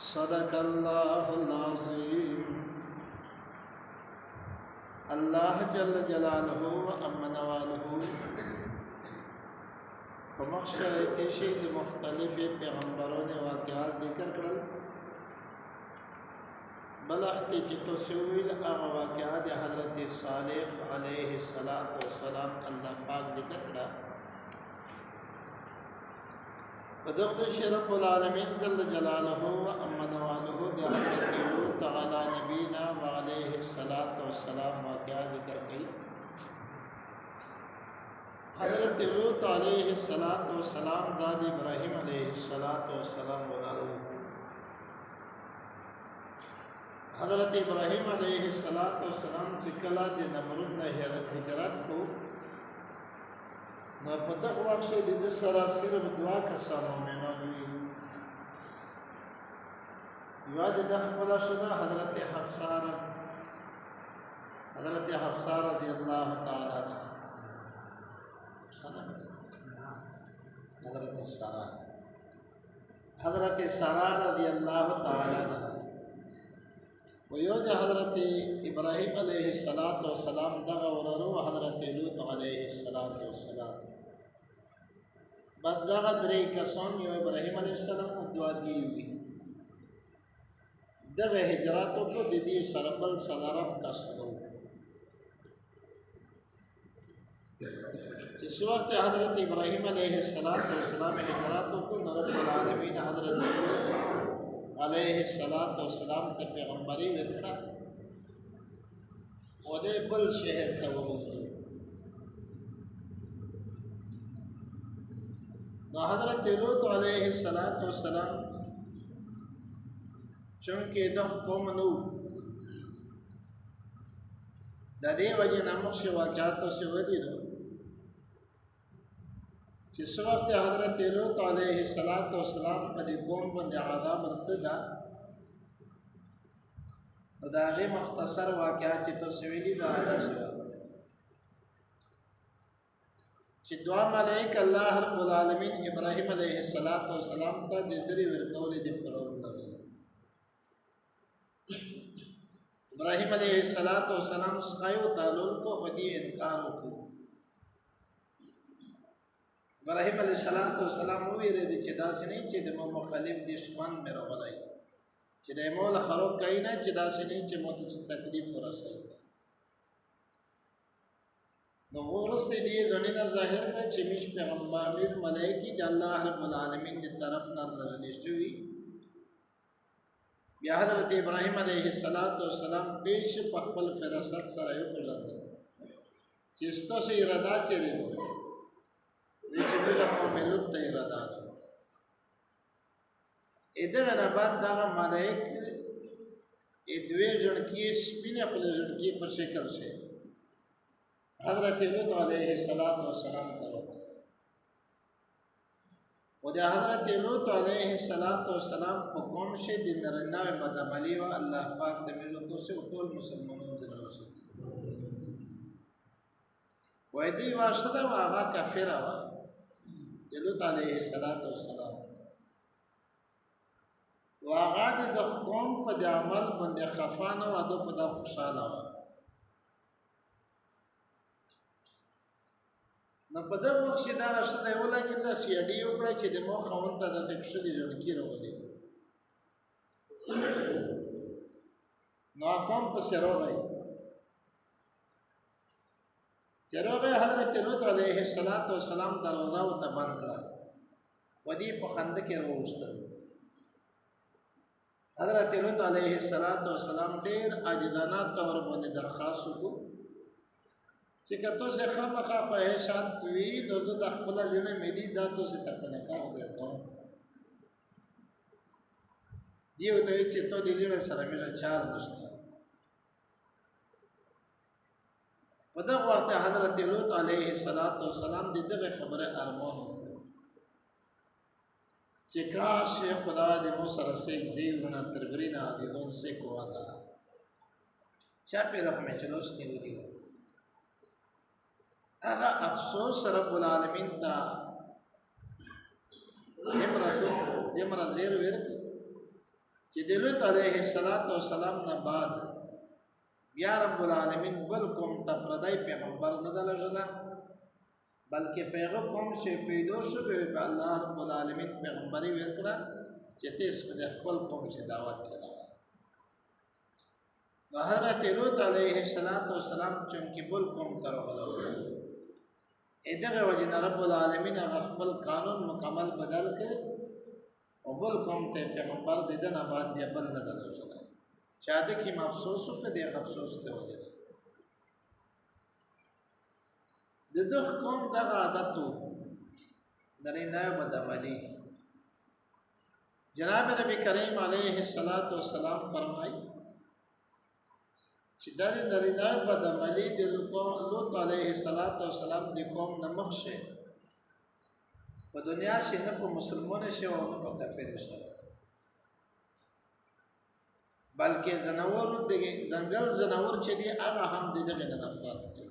صدق اللہ العظیم اللہ جل جلالہ و امن والہ ومخشر تشید مختلف پیغمبروں نے واقعات ذکر کرل بلختی چتو سویل اغا واقعات حضرت صالح علیہ السلام اللہ پاک ذکر کرا ودغش رب العالمین جل جلالہ و امن والہ دے حضرت لوط علی نبینا و علیہ السلام واقعات ذکر کی حضرت لوط علیہ السلام داد ابراہیم علیہ السلام ولالو حضرت ابراہیم علیہ السلام چکلا دے نمرود نے ہجرت کو نہ پتہ واقع دے سرا صرف دعا کا سامو مہمان ہوئی یاد دخل شدہ حضرت حفصہ رضی اللہ تعالی عنہ حضرت سارہ رضی اللہ تعالی عنہ ویوج حضرت ابراہیم علیہ السلام دغا وررو حضرت لوط علیہ السلام بعد دغا دری کسان یو ابراہیم علیہ السلام دعا دی ہوئی دغا ہجراتوں کو دیدی سربل سلارم کا سلو جس وقت حضرت ابراہیم علیہ السلام ہجراتوں کو رب العالمین حضرت لوط علیہ السلام تا پیغمبری ورکڑا ودے بل شہر تا وغزر نا حضرت لوط علیہ السلام چونکہ دخ قوم نو دا دے وجہ نمخش واقعاتوں سے ولی دو جس وقت حضرت لوط علیہ السلام پدی قوم بند عذاب ارتدا دا غی مختصر واقعات چی سویلی دا عدا سوا چی دعا ملیک اللہ رب العالمین ابراہیم علیہ السلام تا دری ورکولی دی پرور لگی ابراہیم علیہ السلام سخائیو تعلل کو خودی انکارو کو ابراہیم علیہ السلام ہوئی رہے دی چی دا سنی چی دی مخالف دشمن میرا غلائی چی دی مولا خروق کئی نا چی دا سنی چی موتا چی تکلیف رسائی نو غورس دی دی زنینا ظاہر میں چی میش پیغمبر ملائکی دی اللہ رب العالمین دی طرف نر نرنشتوی یا حضرت ابراہیم علیہ السلام پیش پخپل فراست سرائیو پر لندن چیستو سے ارادہ چیرے دو ویچی بیل قوم لوط تا ارادہ دو ادھر بعد دا ملائک ادوے جنکی سپین اقل جنکی پر شکل سے حضرت لوط علیہ السلام کرو و دا حضرت لوط علیہ السلام پا قوم سے دی نرناو بدعملی و اللہ پاک دمیلو تو سے اٹول مسلمانوں زنو سکتی و ایدی واشدہ و آغا کافر آغا دی لوط علیہ السلام و آغا دی دا قوم پا دی عمل بند خفانا و دو پا دا خوشحال آغا نا پا دا وقت چی دا غشتا دا اولا گی دا سیاڈی اکڑا چی دا مو خوانتا دا تکشلی جنکی رو گلی دا نا قوم پا سرو گئی سرو گئی حضرت لوط علیہ السلام دروازہ و تبان کرا ودی پا خندق رو اشتر حضرت لوط علیہ السلام دیر عجدانہ طور بند درخواستو کو چکہ تو سے خواہ خواہشات توی نزد اخبلا جنے میدی دا تو سے تپنے کا ہو دیتا ہوں دیو تو ایچے تو دلیڑ سر میرا چار نشتا پدق وقت حضرت لوط علیہ السلام دی دغ خبر ارمان چکاش خدا دی موسر سیک زیل منا تربرین عزیزون سے کو آتا چاپی رحمے چلوس نیو دیو اگا افسوس رب العالمین تا جمرا زیر ورک چې د لوط علیه السلام نه بعد بیا رب العالمین بل کوم ته پردی پیغمبر نه دی لېږلی، بلکې په هغه قوم چې پیدا شو په الله رب العالمین پیغمبري ورکړه چې تاسو په خپل قوم چې دعوت چلاوه. نو حضرت لوط علیه السلام چونکې بل قوم ته راغلی دغه وجې نه رب العالمین هغه خپل قانون مکمل بدل کړ او بل قوم ته پیغمبر د دې نه بعد بیا بل نه دی لېږلی. چا د کې افسوس وکړ، د هغه افسوس ته وجه ده د دغه قوم دغه عادت و نارینه بدعملي. جناب نبی کریم علیه السلام فرمایي چې دا د نارینه بدعملي د لوط علیه السلام د قوم نه مخ شي په دنیا شي، نه په مسلمان شي او نه په کافر شي، بلکې ځناور د دنګل ځناور چې دی هغه هم د دغه نه نفرت کوي،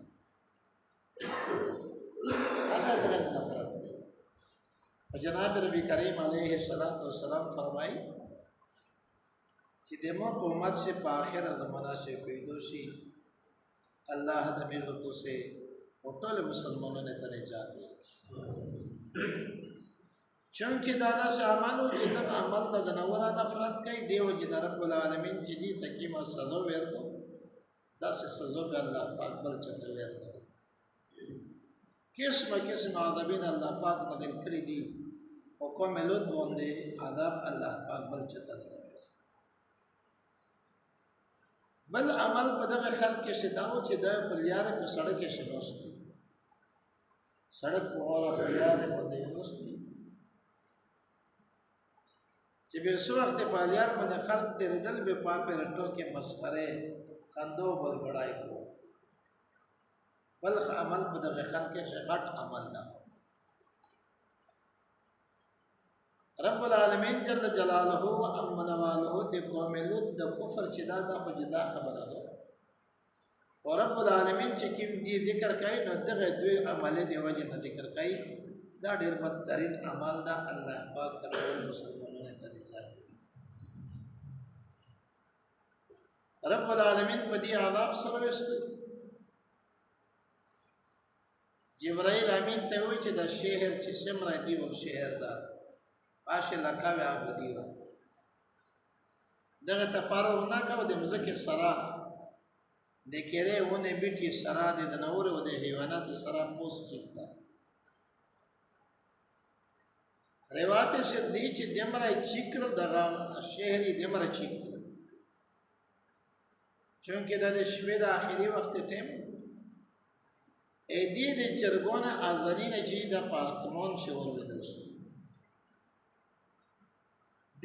هغه دغه نه نفرت کوي. جناب نبی کریم علیه السلام فرمایي چې د ما په امت سے په آخره زمانہ سے پیدا شي الله د ملتو سے او ټول مسلمانانو ته نجات ورکړي، چونکې دا داسې عمل و چې دغه عمل نه د نوره نفرت کوي. دیو چې د رب العالمین چې دي ته کیما سزا ورکړو داسې سزا به الله پاک بل چاته ورکړي. قسمه قسمه عذابین الله پاک نازل کړي دي او قوم لوط باندې عذاب الله پاک بل چاته نه دی. بل عمل په دغه خلق کې شداو چې دا په لیاره په سړک کې شنوستي، سړک په اوره په لیاره باندې نوستي چې به څو وخت په لیار باندې خلق تیرېدل به پاپه رټو کې مسخره خندو بڑبڑای کو. بل عمل په دغه خلق کې غټ عمل ده. رب العالمین جل جلاله و امن واله د قوم لوط د کفر چې دا د خو جدا خبره ده، او رب العالمین چې کوم دې ذکر کوي نو دغه دوی عمل دی وجه نه ذکر کوي. دا ډېر بدترین عمل ده. الله پاک ټول مسلمانانو ته نجات رب العالمین په دې عذاب سره وست. جبرائیل امین ته وایي چې د شهر چې سمره دی او شهر ده پاشه لکاوی آبادی و دغه ته پارونه کاو د مزکه سرا د کېره ونه بیٹی سرا د نور او د حیوانات سرا پوس چیتا روایت شر دی چې دمره چیکړ دغه شهري دمره چیک چونکه د شپې د اخیری وخت ټیم ا دې د چرګونه ازنینه چې د پاسمون شور ودل شي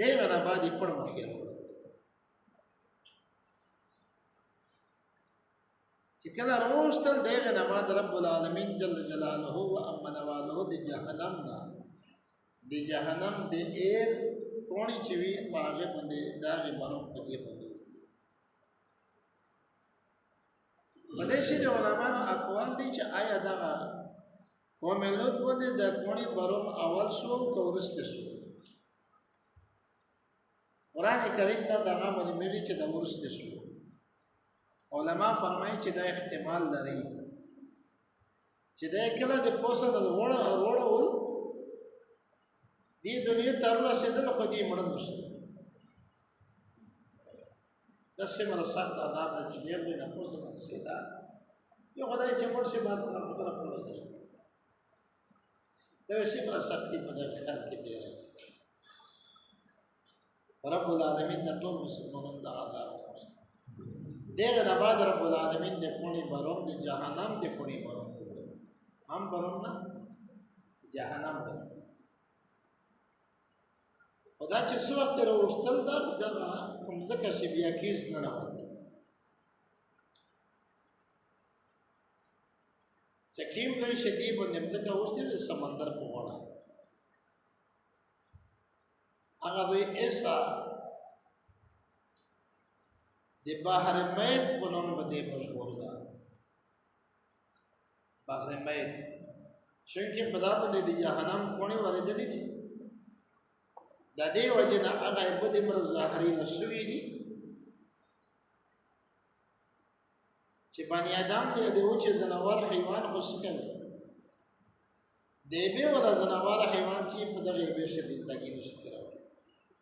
دیغه نه باندې پړ مخیر چې کله روشتل دیغه نه بعد رب العالمین جل جلاله و امن واله د جهنم نه د جهنم د ایر کونی چې وی پاګه باندې داغه باندې پتی باندې بدیشي د علماء اقوال دي چې آیا دا قوم لوط باندې د کونی بروم اول شو کورسته شو. قرآن کریم دا دغه باندې ملي چې د ورسته شو. علما فرمایي چې دا احتمال لري چې دا کله د پوسه د وړول دې دنیا تر رسیدل خو دې مړ نشي. د سیمه سخت عذاب د چې دې نه پوسه رسیدا یو خدای چې مړ شي بعد خبره پروسه شي. دا سیمه سختي په دغه خلک کې دی. رب العالمین د ټول مسلمانانو د عذاب دغه د بعد رب العالمین د کونی بروم د جهنم د کونی بروم هم بروم نه جهنم بروم خدا چې څو وخت راوستل دا دغه کوم ځکه چې بیا کیس نه راوځي چې کیم ځای شدید باندې ځکه اوسې د سمندر په وړه هغه وی ایسا د بحر میت په نوم باندې مشهور ده. بحر میت چونکه په دا باندې د جهنم کونی ورېدلې دي د دې وجه نه هغه په دې مر ظاهري نشوي دي چې بني آدم دې د وچه ځناور حیوان خو کوي دی به ولا ځناور حیوان چې په دغه به شدید تګي نشي کوي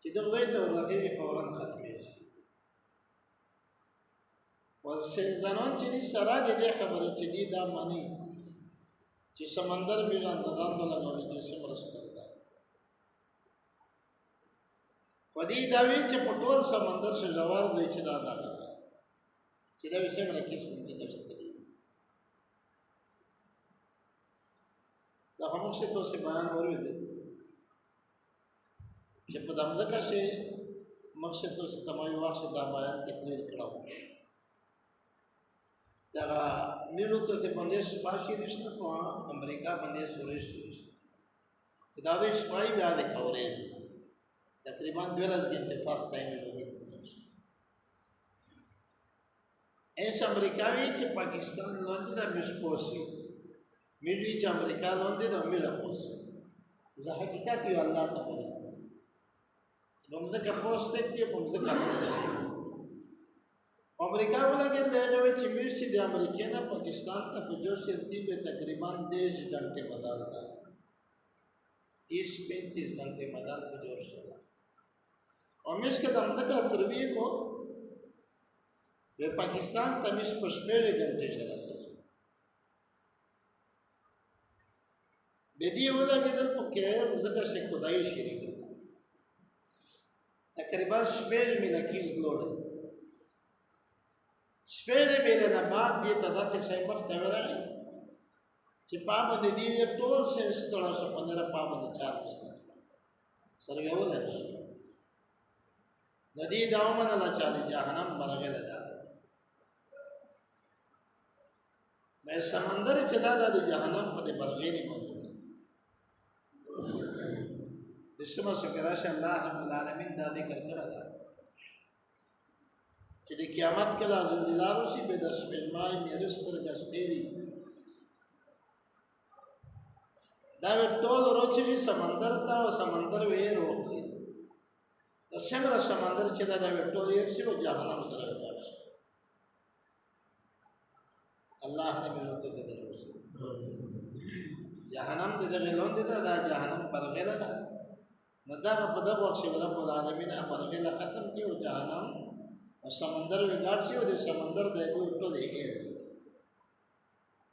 چې دغه ته ورته فورا ختمي شي ورسې ځانون چې سره دې خبره چې دې دا معنی چې سمندر میران ددان ته لګولې چې سمرستر ده خو دې دا وی چې په ټول سمندر څخه جوار دی چې دا ده چې دا وسه مرکز باندې کوي دا هم څه توسه بیان ورته چې په دمه کې شي مقصد توسه تمامي واښه دا بیان تقریر کړو دا میرو ته باندې سپاشي رښتیا په امریکا باندې سورېش چې دا د شپای بیا د کورې تقریبا 12 غنټه فرق ټایم لري ایس امریکاوی چې پاکستان لاندې د مشپوسی میږي چې امریکا لاندې د میرا پوسی زه حقیقت یو الله تعالی موږ ځکه پوسټ دی په موږ ځکه امریکا ولګي دغه چې میشي د امریکا نه پاکستان ته په جو شرطي به تقریبا 10 غنټه مدار ده 30-35 غنټه مدار په جو شته او مش کې دغه د سروي کو به پاکستان ته مش په شپږ غنټه چلا سره به دی ولګي د پکې ځکه چې خدای شریک تقریبا شپږ ملکیز لوړ شپېره بیل نه بعد دې تدا ته شای مخ ته ورغی چې پاپ دې دې ټول سنس تړا شو پندره پاپ دې چار دسته سره یو لږ ندی داومن لا چالي جهنم برغه لدا مې سمندر چې دا د جهنم په دې برغه نه باندې د شمه شکراشه الله رب العالمین دا ذکر کړه چې د قیامت کله زلزلہ وشي به د شپږمای میرستر غشتيري دا ټول روچي سمندر ته او سمندر وې روخي د څنګه سمندر چې دا ټول یې شي او جهنم سره ورشي الله دې موږ ته دې ورسي جهنم دې لاندې دا جهنم برغله ده نه دا په دغه وخت رب العالمین برغله ختم کی او جهنم او سمندر وګړ شي او د سمندر د یو ټول یې هیر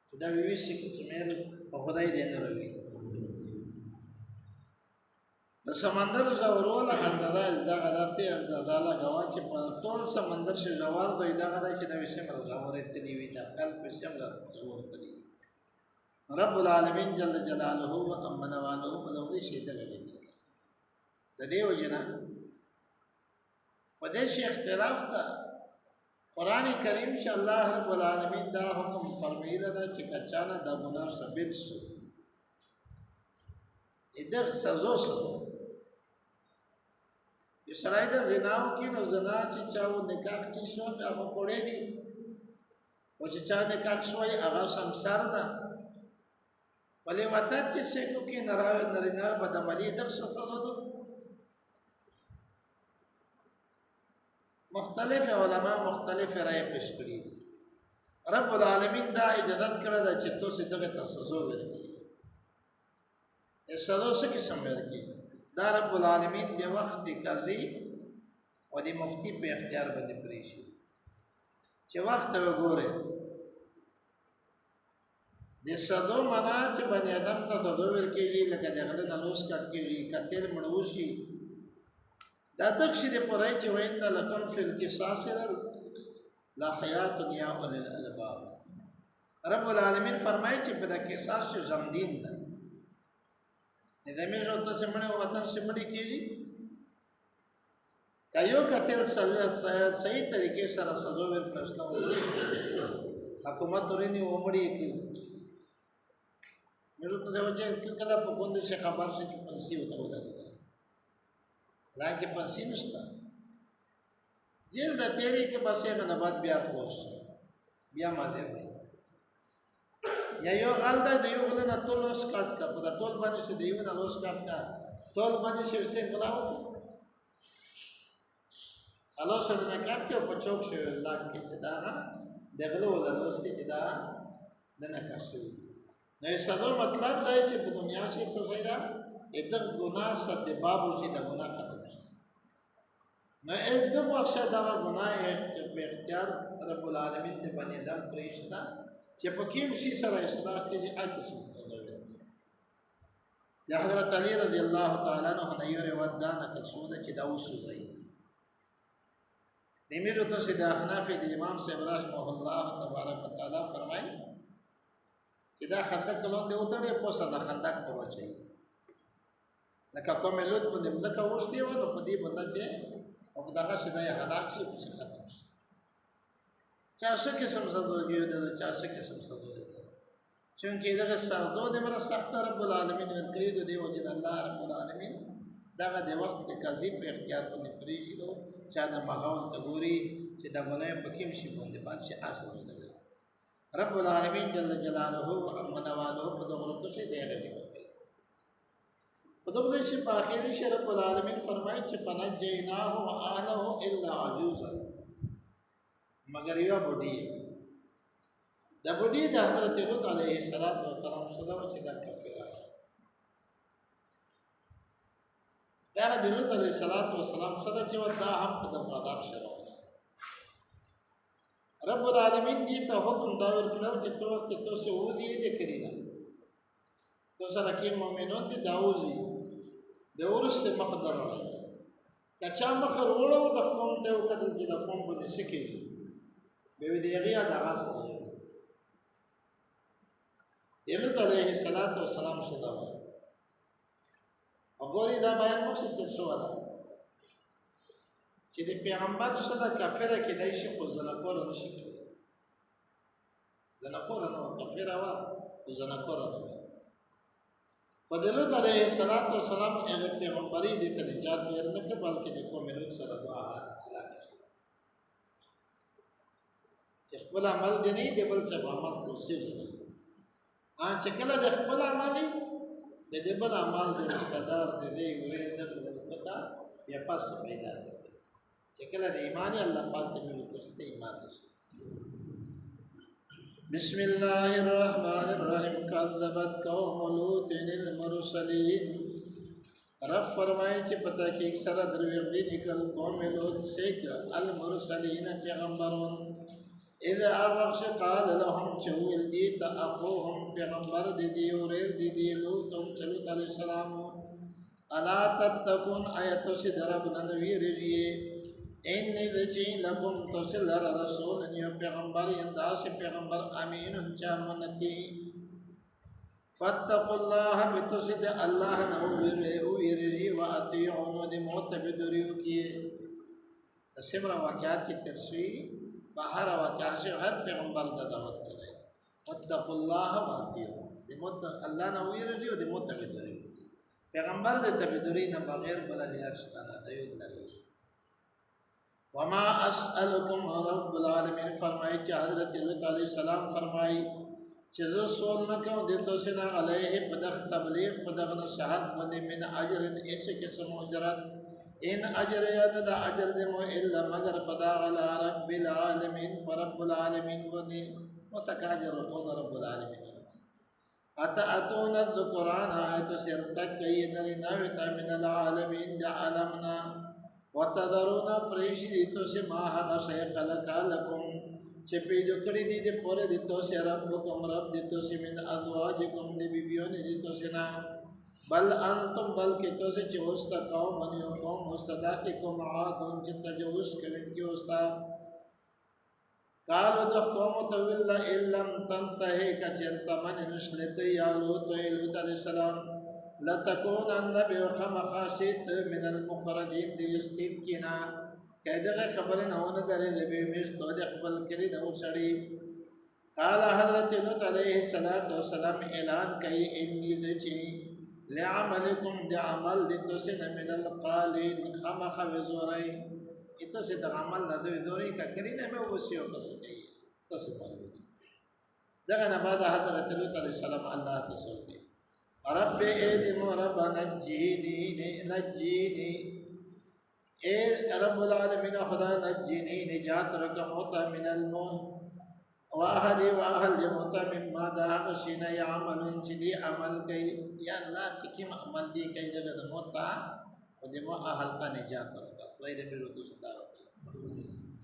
چې دا وی شي چې مېر په خدای دې نه روي د سمندر زورول اندازه دا غلطه اندازه لا غوا چې په ټول سمندر شي جوار دوی دا غدا چې د وشم راورې تلی وی دا خپل په شم راور تلی رب العالمین جل جلاله و امن والو په دغه شی ته لګي د دې وجنا په دې شی اختلاف تا قران کریم چې الله رب العالمین دا حکم فرمایله دا چې کچانه دا ګناه ثابت شو ادغ سزا شو یہ سړی د زناو کې نو زنا چې چاو نکاح کې شو هغه پړې دي او چې چا نکاح شوی هغه سمسار ده ولې وته چې څوک کې نارینه بدعملي د څه څه مختلف علماء مختلف رائے پیش کړي دي رب العالمین دا اجازه کړه دا چې تاسو دغه تسزو ورکړي سزا څه قسم ورکړي دا رب العالمین دی وخت دی قاضي او دی مفتی په اختیار باندې پریشي چې وخت وګوره د سزا معنا چې بنی آدم ته سزا ورکړي لکه دغه د لوس کټ کېږي کتل مړوشي دا دښې د پرای چې وین لکم فی القصاص لا حیات یا اولل الالباب رب العالمین فرمایي چې په د قصاص زمدین ده د میژو ته سمونه وطن سمړي کیږي کایو کتل صحیح طریقې سره سزا ورکړل حکومت ورني ومړي کی میرو ته دیو چې کله په کوم دي خبر شي چې پنسي وته ولګي لکه پنسي نشته جیل د تیری کې بس یې نه بعد بیا پوس بیا ماده وي یا یو غل د دیو غل نه ټول لوس کټ کا په ټول باندې چې دیو نه لوس کټ کا ټول باندې شي وسه غلاو الله سره نه کټ کې په چوک شو لاګ کې چې دا دغلو ولا دوستي چې دا نه کښو نو ساده مطلب دا چې په دنیا کې ته غیره ادم ګناه ست بابو چې دا ګناه ختم شي نو ادم واښه دا ګناه په اختیار رب العالمین دې باندې دم پرېښدا چې په کوم شي سره اصلاح کېږي اته څه یا حضرت علی رضی الله تعالی عنہ نه یو روایت دا نقل شو چې دا وسوځي نیمه ته چې د احناف د امام صاحب رحمه الله تبارک وتعالى فرمایي چې دا خندق کلون دی وتړي په سره خندق پروچي لکه کومه لوت باندې ملک اوشتي و نو په دې باندې چې او دغه شته یا هلاک شي په ختم شي چا څه قسم زده دی د چا څه قسم زده دی چونکه دغه سردو د مر سخت رب العالمین ورکړي دی او چې الله رب العالمین دغه د وخت کذب په اختیار باندې پریشي دو چا د ماحول تګوري چې د غنې په کوم شي باندې باندې اثر وکړي رب العالمین جل جلاله منواله په دغه رکو شي دغه دی ورکړي په دغه شي په اخیری شي رب العالمین فرمایي چې فنجیناه واهله الا عجوزا مگر یو بډی د بډی د حضرت لوط علیه السلام صدا چې دا کافر دا د لوط علیه السلام صدا چې ودا هم په دغه عذاب شروع رب العالمین دې ته حکم دا ورکړو چې تو وخت ته سعودي دې کړی دا تو سره کې مؤمنون دې داوزي د ورس مقدر کچا مخر وړو د قوم ته وکړل چې د قوم باندې سکی به دې غیا دا غاصه دې ته علیه السلام صدا وګوري دا بیان مقصد تر شو ده چې د پیغمبر صدا کافره کې دای شي خو زنکور نشي کېدای زنکور نه کافره وا او زنکور نه په دلته علیه السلام هغه پیغمبري د نجات ورنه کې بلکې د کوم ملک سره دعا علاقه شته چې خپل عمل دی نه دی بل څه عمل کوسي نه چې کله د خپل عملي د دې بل عمل د رشتہ دار د دې ورې د پتا یا پاس پیدا دي چې کله د ایمان الله پاک ته موږ ته ایمان دي بسم الله الرحمن الرحیم کذبت قوم لوط المرسلین رب فرمایي چې پتا کې سره دروغ دي نکړل قوم لوط سیک المرسلین پیغمبرون اذا ابغش قال لهم چويل دي تاخوهم پیغمبر دي اورير دي لوط چلو تعالی السلام الا تتقون آیت سے درب نوی رجی ان ذچ لكم تسل رسول نیو پیغمبر انداز پیغمبر امین چا منتی فاتقوا الله بتسد الله نو ویرجی واطيعون دي متبدریو کی تسمر واقعات کی ترسوی بهر واقعات هر پیغمبر د دعوت کوي واتقوا الله واطيعون دي مت الله نو ویرجی او دي متبدریو پیغمبر د تبدری نه بغیر بل دی ارشدانه دی لري وما اسالکم رب العالمین فرمایي چې حضرت لوط علیه السلام فرمایي چې زه سوال نه کوم د تاسو نه علیه بدغ تبلیغ بدغ نصحت باندې من اجر ایسه قسم اجرت ان اجر ید د اجر د مو الا مگر خدا علی رب العالمین رب العالمین باندې متکاجر رب العالمین اتون الذکران آیت سرتک کئی نریناویتا من العالمین دا عالمنا وتذرون پریشی دیتو سے ماہا شیخ خلقا لکم چه پیدو کری دی پوری دیتو سے ربکم رب دیتو سے من ازواجکم دی بیبیون دیتو سے نا بل انتم بلکہ تو سے چوستا قوم منیو قوم مستداتکم عادون چتا جوس کرن کی ہوستا قالوا دخوم تولا إلم تنتهي كثيرت من نشلت يا لوط عليه السلام لتكونن بخمخاشت من المخرجين دي استنكنا كذا خبرنا هون دري لبي مش تود خبر كري دو سړي قال حضرت لوط عليه السلام اعلان کوي اني ذچي لعملكم بعمل دتسن من القالين خمخ وزوري itu sedang amal nado idori kakirina me usio kasai tasbih dengan abada hadrat Lut alaihi salam Allah tasulbi رب ادم رب نجینی اے رب العالمین خدا نجینی نجات رکم ہوتا من الموت واہل موتا مما دا غشین یعمل چدی عمل کئی یا اللہ چکیم عمل دی کئی دغد موتا ودمو اہل کا نجات رکا خدای دے میرے دوست دارو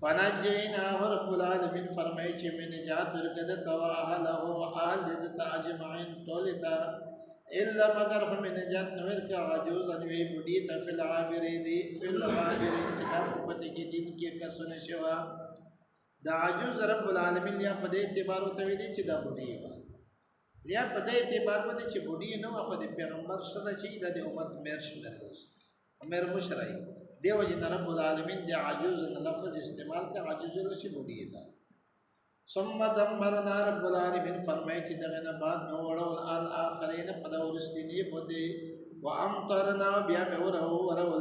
فنجیناہ رب العالمین فرمائی چی میں نجات رکدت و اہلہ اہل دیدتا اجمعین طولتا إلا مگر ہمیں نجات نویر کا عجوزا وی بڑیتا فی العابرین چناب پتی کی دین کی کسن شوا دا عجوز رب العالمین لیا پدے اعتبارو تویلی چی دا بڑی با لیا پدے اعتبار بندی چی بڑی نو خود پیغمبر صدا چی دا دی امت مرش مردس امیر مشرائی دیو جن رب العالمین دی عجوز لفظ استعمال کا عجوز لشی بڑی دا ثم دمرنا رب العالمین فرمائی چی دغینا بعد نوڑو الآخرین پدورستینی بندی وامطرنا بیا میں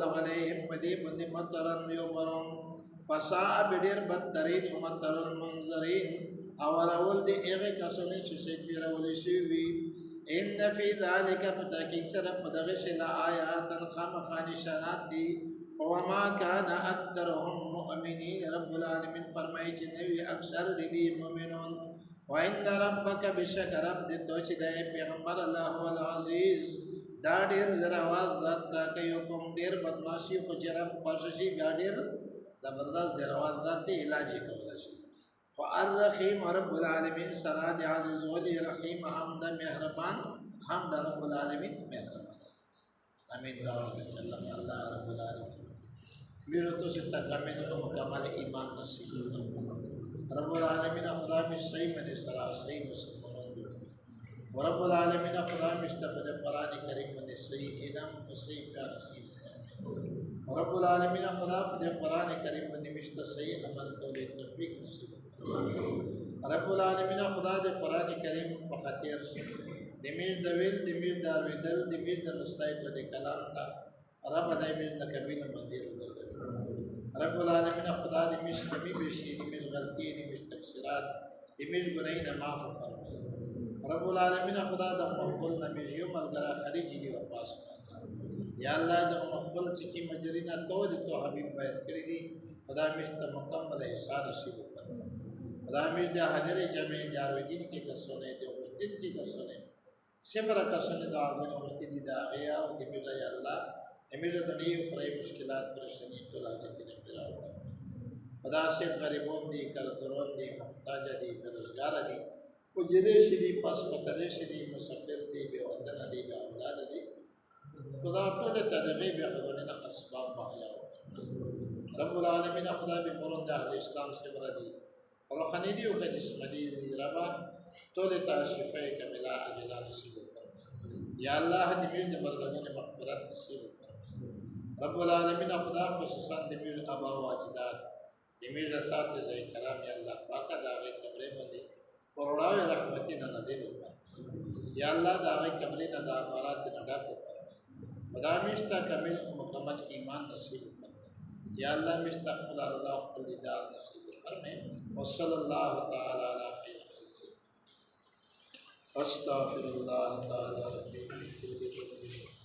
لغلیہم پدی بندی مطرن یوبرون فساء بدیر بدترین مطر المنظرین اورول دی اغی کسونی چسید بیرولی شوی ان فی ذالک پتاکیک سر پدغش لآیاتا خامخانشانات دی وما كان اکثرهم مؤمنین رب العالمین فرمائی چی نوی اکثر دی مؤمنون وَإِنَّ رَبَّكَ بِشَكَ رَبْ دِتو چی دے پیغمبر اللہ العزیز دا دیر زراواز ذات دا کیوکم دیر بدماشی کو چرب پاششی بیا دیر زبردست زراواز ذات دی علاجی کولشی فَالرَّحِيمُ رب العالمین سراد عزیز ولی رحیم حمد مہربان حمد رب العالمین مہربان امین دعوت اللہ اللہ رب العالمین میرے تو سے تکامل و مکمل ایمان نصیب رب العالمین خدا میں صحیح میں سرا صحیح مسلمانوں جو رب العالمین خدا میں استفاد قرآن کریم میں صحیح علم و صحیح پیار نصیب رب العالمین خدا میں قرآن کریم میں مشت صحیح عمل کو لے توفیق نصیب رب العالمین خدا دے قرآن کریم بخاطر دمیج دویل دمیج دارویدل دمیج دلستائی تو دے کلام تا رب دمیج نکبین مندیر کردے رب العالمین خدا دمیج کمی بیشی دمیج غلطی دمیج تقصیرات دمیج گناہی معاف فرمائے رب العالمین خدا دا مقبول نمیج یوم الگرہ خلیجی دی وپاس یا اللہ دا مقبول چکی مجرینہ تو دی تو حبیب بیت کری دی خدا مشتا مکمل احسان نصیب فرمائے خدا مش دا حضر جمع داروی دین کی کسونے دے غشتین کی کسونے سمرا کسونے دا آگونے غشتی دا آگیا و دی میرا یا اللہ امیرہ دنی اخرائی مشکلات پرشنی تولا جتی نفرہ خدا سے غریبون دی کردرون دی محتاج دی برزگار دی وجدش دی پاس پترش دی مسافر دی بے وطن دی بے اولاد دی خدا طول تدغی بے خدونینا اسباب محیاء رب العالمین خدا بے مرند اہل اسلام سے مردی روحانی دیو کا جسم دی ربا طول شفاء کملا اجلا نصیب فرمائے یا اللہ دمیر دی مردگون مغفرت نصیب فرمائے رب العالمین خدا خصوصاً دمیر ابا و اجداد دمیر اساتذہ کرام یا اللہ پاکا داغی قبرے مندی قرڑاوی رحمتی ندیل فرمائے یا اللہ داغی قبری ندا انوارات ندا کو فرمائے خدا مشتا کمل و مکمل ایمان نصیب فرمائے یا اللہ مشتا خپل رضا خپل دیدار نصیب فرمائے وصلی اللہ تعالی علی خیر استغفر اللہ تعالی